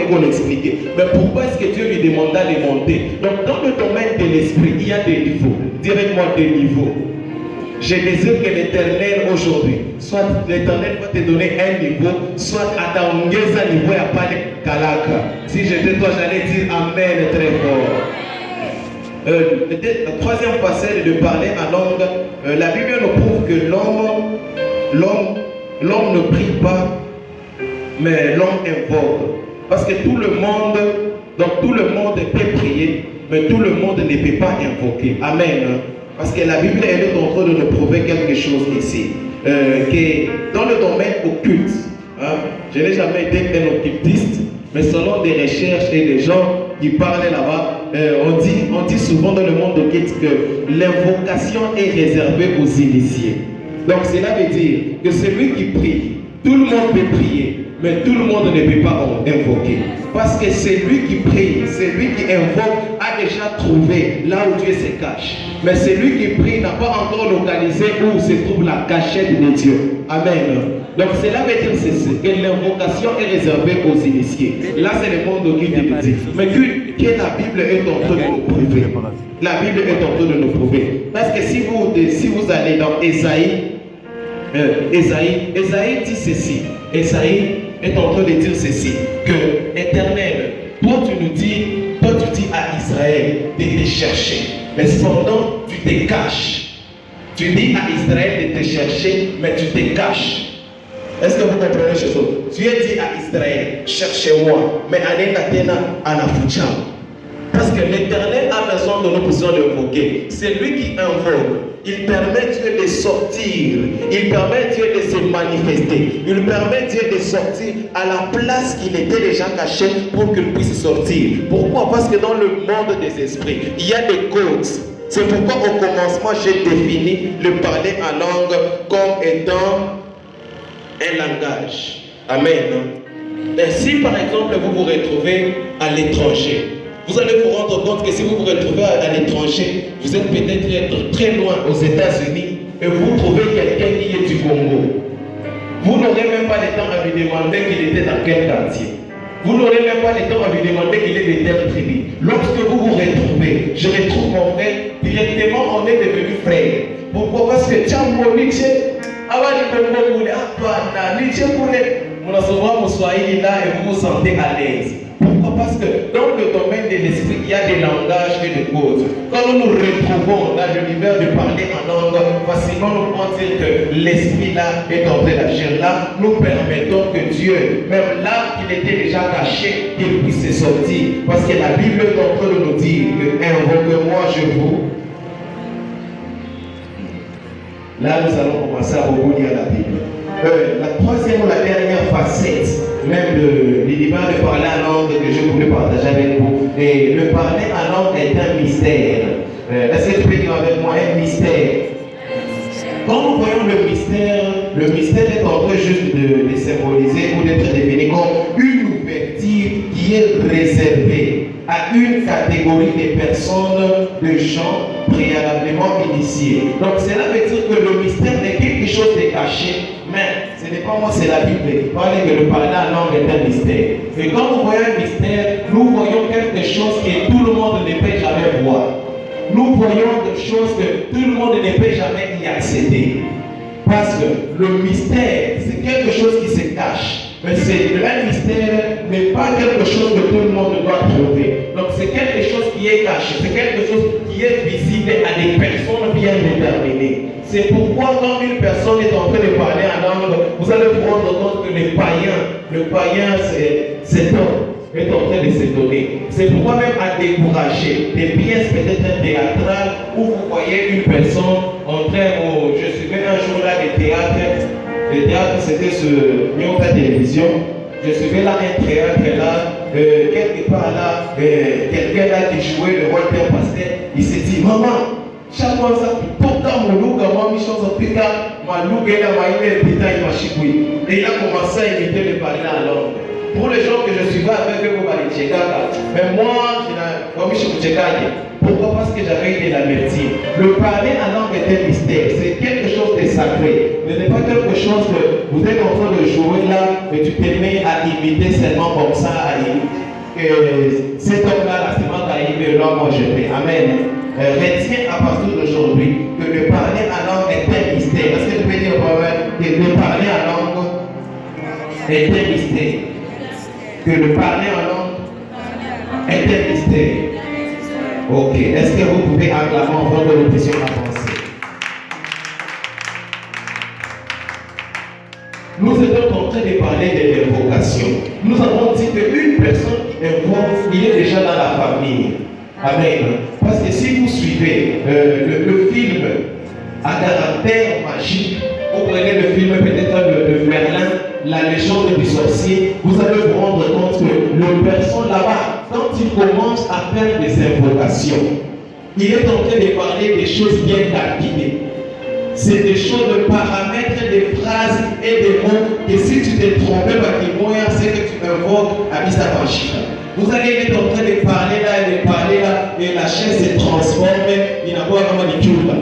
qu'on expliquait. Mais pourquoi est-ce que Dieu lui demanda de monter? Donc dans le domaine de l'esprit, il y a des niveaux. Dites-moi des niveaux. Je désire que l'Éternel aujourd'hui, soit l'Éternel va te donner un niveau, soit à ta ongeza niveau et à pas de kalaka. Si j'étais toi, j'allais dire Amen très fort. La troisième facette de parler en langue, la Bible nous prouve que l'homme ne prie pas, mais l'homme invoque. Parce que tout le monde peut prier, mais tout le monde ne peut pas invoquer. Amen. Parce que la Bible elle est en train de nous prouver quelque chose ici. Que dans le domaine occulte, je n'ai jamais été un occultiste, mais selon des recherches et des gens qui parlent là-bas, on dit souvent dans le monde occulte que l'invocation est réservée aux initiés. Donc cela veut dire que celui qui prie, tout le monde peut prier, mais tout le monde ne peut pas invoquer. Parce que celui qui prie, celui qui invoque a déjà trouvé là où Dieu se cache. Mais celui qui prie n'a pas encore localisé où se trouve la cachette de Dieu. Amen. Donc cela veut dire ceci, que l'invocation est réservée aux initiés. Là c'est le monde qui te dit. Mais que la Bible est en train de nous prouver. La Bible est en train de nous prouver. Parce que si vous allez dans Ésaïe dit ceci. Ésaïe est en train de dire ceci, que Éternel, toi tu dis à Israël de te chercher, mais cependant tu te caches. Tu dis à Israël de te chercher, mais tu te caches. Est-ce que vous comprenez ce chose? Tu as dit à Israël, cherchez-moi, mais allez à la foucha. Parce que l'Éternel a besoin de nos positions d'invoquer. C'est lui qui invoque. Il permet Dieu de sortir. Il permet Dieu de se manifester. Il permet Dieu de sortir à la place qu'il était déjà caché pour qu'il puisse sortir. Pourquoi? Parce que dans le monde des esprits, il y a des codes. C'est pourquoi au commencement, j'ai défini le parler en langue comme étant un langage. Amen. Et si par exemple vous vous retrouvez à l'étranger, vous allez vous rendre compte que si vous vous retrouvez à l'étranger, vous êtes peut-être très loin aux États-Unis et vous trouvez quelqu'un qui est du Congo. Vous n'aurez même pas le temps à lui demander qu'il était dans quel quartier. Vous n'aurez même pas le temps à lui demander qu'il est de telle tribu. Lorsque vous vous retrouvez, je retrouve mon frère, directement on est devenus frères. Pourquoi? Parce que Tchambo Nietzsche, avant le Congo, Nietzsche on a souvent mon Swahili là et vous vous sentez à l'aise. Pourquoi? Parce que dans le domaine de l'esprit, il y a des langages et des codes. Quand nous nous retrouvons dans l'univers de parler en langue, facilement nous pouvons dire que l'esprit là est en train d'agir là. Nous permettons que Dieu, même là qu'il était déjà caché, qu'il puisse se sortir. Parce que la Bible est en train de nous dire que invoquez-moi, je vous. Là, nous allons commencer à rebondir à la Bible. La troisième ou la dernière facette, même de l'univers de parler en langue que je voulais partager avec vous. Et le parler en langue est un mystère. Est-ce que tu peux dire avec moi un mystère? Quand nous voyons le mystère est en train juste de symboliser ou d'être défini comme une ouverture qui est réservée à une catégorie de personnes, de gens préalablement initiés. Donc cela veut dire que le mystère n'est quelque chose de caché, mais ce n'est pas moi, c'est la Bible qui parle que le parler en langue est un mystère. Et quand nous voyons un mystère, nous voyons quelque chose que tout le monde ne peut jamais voir. Nous voyons des choses que tout le monde ne peut jamais y accéder. Parce que le mystère, c'est quelque chose qui se cache. Mais un mystère n'est pas quelque chose que tout le monde doit trouver. Donc c'est quelque chose qui est caché, c'est quelque chose qui est visible à des personnes bien déterminées. C'est pourquoi quand une personne est en train de parler en langue, vous allez vous rendre compte que le païen c'est homme est en train de se donner. C'est pourquoi même à décourager des pièces peut-être théâtrales où vous voyez une personne en train, je suivais un jour là des théâtres. Le théâtre c'était sur Nyonga Télévision. Je suivais là un théâtre là, quelque part là, quelqu'un là qui jouait le rôle d'un pasteur. Il s'est dit, maman, chaque fois ça, pourtant mon loup, comment il chose au pika, ma loup, il a maïné, il m'a chicoui. Et il a commencé à imiter le parler en langue. Pour les gens que je suivais avec eux, mais moi, comme je suis pourquoi? Parce que j'avais eu de la médecine. Le parler en langue est un mystère, c'est quelque chose de sacré. Ce n'est pas quelque chose que vous êtes en train de jouer là, que tu te mets à imiter seulement comme ça, cet homme-là, seulement à imiter l'homme jeté. Amen. Retiens à partir d'aujourd'hui que de parler en langue est un mystère. Est-ce que tu peux dire que de parler en langue est un mystère? Que de parler en langue est un mystère. Ok. Est-ce que vous pouvez acclamer en votre l'opposition avancée? Nous étions en train de parler de l'invocation. Nous avons dit qu'une personne qui invoque, il est déjà dans la famille. Amen. Parce que si vous suivez le film à caractère magique, vous prenez le film peut-être de Merlin, La légende du sorcier, vous allez vous rendre compte que le personne là-bas, quand il commence à faire des invocations, il est en train de parler des choses bien calculées. C'est des choses de paramètres, des phrases et des mots que si tu t'es trompé par qui moyen, c'est que tu invoques à Misapachika. Vous allez être en train de parler là, et la chaise se transforme, il n'a pas vraiment de cure là.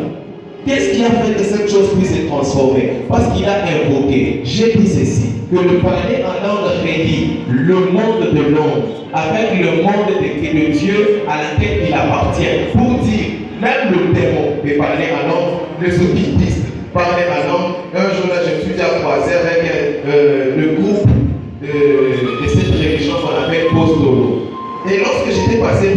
Qu'est-ce qui a fait que cette chose puisse se transformer? Parce qu'il a invoqué. J'ai dit ceci, que le parler en langue relie le monde de l'homme avec le monde de Dieu à laquelle il appartient. Pour dire, même le démon peut parler en langue, les occultistes parlent en langue. Un jour là, je me suis croisé avec le groupe de cette religion qu'on appelle Postolo. Et lorsque j'étais passé